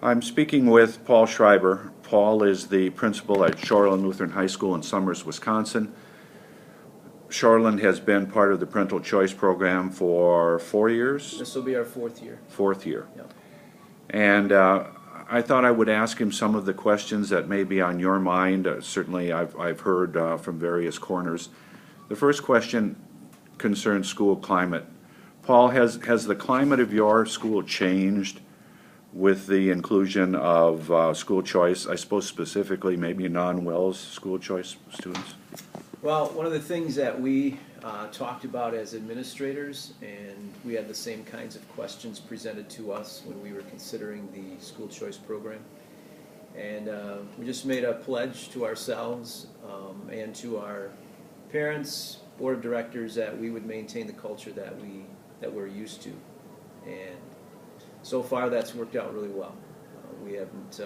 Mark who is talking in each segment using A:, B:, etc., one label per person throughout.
A: I'm speaking with Paul Schreiber. Paul is the principal at Shoreland Lutheran High School in Summers, Wisconsin. Shoreland has been part of the Parental Choice Program for 4 years?
B: This will be our fourth year.
A: Fourth year.
B: Yep.
A: And I thought I would ask him some of the questions that may be on your mind. Certainly I've heard from various corners. The first question concerns school climate. Paul, has the climate of your school changed with the inclusion of school choice, I suppose specifically maybe non-Wells school choice students?
B: Well, one of the things that we talked about as administrators, and we had the same kinds of questions presented to us when we were considering the school choice program. And we just made a pledge to ourselves and to our parents, board of directors, that we would maintain the culture that we're used to. And so far that's worked out really well. We haven't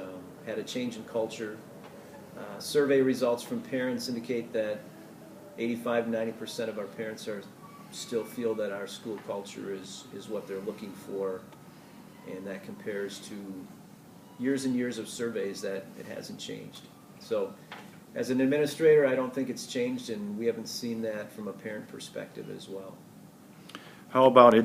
B: had a change in culture. Survey results from parents indicate that 85–90% of our parents still feel that our school culture is what they're looking for, and that compares to years and years of surveys that it hasn't changed. So as an administrator, I don't think it's changed, and we haven't seen that from a parent perspective as well.
A: How about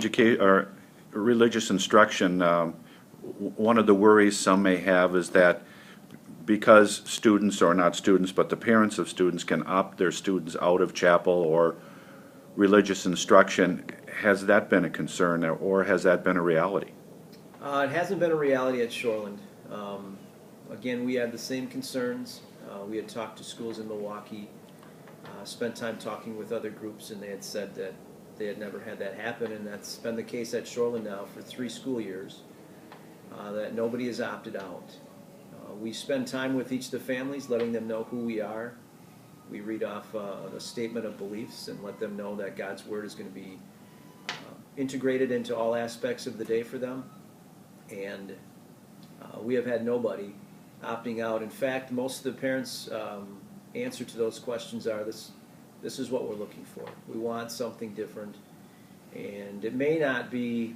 A: religious instruction? One of the worries some may have is that because students, or not students, but the parents of students can opt their students out of chapel or religious instruction, has that been a concern, or has that been a reality?
B: It hasn't been a reality at Shoreland. Again, we had the same concerns. We had talked to schools in Milwaukee, spent time talking with other groups, and they had said that they had never had that happen, and that's been the case at Shoreland now for 3 school years, that nobody has opted out. We spend time with each of the families, letting them know who we are. We read off a statement of beliefs and let them know that God's Word is going to be integrated into all aspects of the day for them. And we have had nobody opting out. In fact, most of the parents' answer to those questions are, this is what we're looking for. We want something different. And it may not be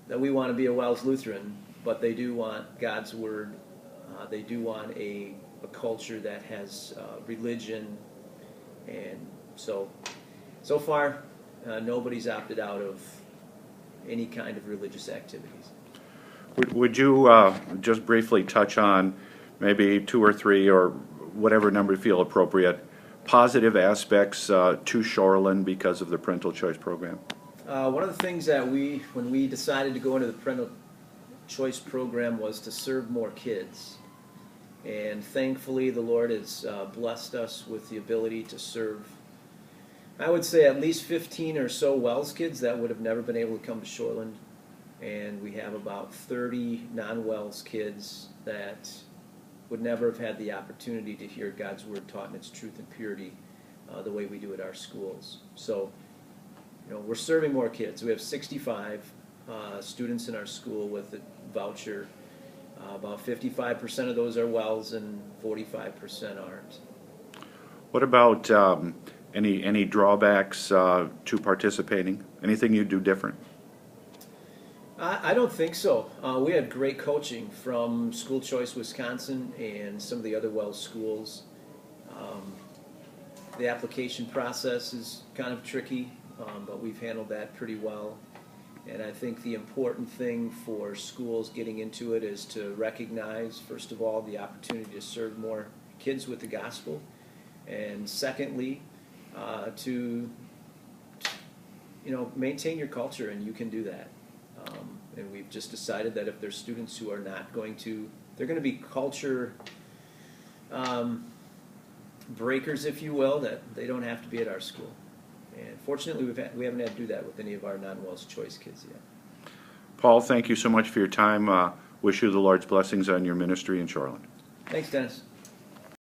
B: that we want to be a Wells Lutheran, but they do want God's Word. They do want a culture that has religion. And so far, nobody's opted out of any kind of religious activities.
A: Would you just briefly touch on maybe 2 or 3 or whatever number you feel appropriate, positive aspects to Shoreland because of the Parental Choice Program?
B: One of the things that when we decided to go into the Parental Choice Program was to serve more kids. And thankfully the Lord has blessed us with the ability to serve, I would say, at least 15 or so Wells kids that would have never been able to come to Shoreland. And we have about 30 non-Wells kids that would never have had the opportunity to hear God's Word taught in its truth and purity the way we do at our schools. So, we're serving more kids. We have 65 students in our school with a voucher. About 55% of those are Wells and 45% aren't. What
A: about any drawbacks to participating? Anything you do different?
B: I don't think so. We had great coaching from School Choice Wisconsin and some of the other Wells schools. The application process is kind of tricky, but we've handled that pretty well. And I think the important thing for schools getting into it is to recognize, first of all, the opportunity to serve more kids with the gospel, and secondly, to maintain your culture, and you can do that. And we've just decided that if there's students who are not going to, they're going to be culture breakers, if you will, that they don't have to be at our school. And fortunately, we haven't had to do that with any of our non-Wells Choice kids yet.
A: Paul, thank you so much for your time. Wish you the Lord's blessings on your ministry in Shoreland.
B: Thanks, Dennis.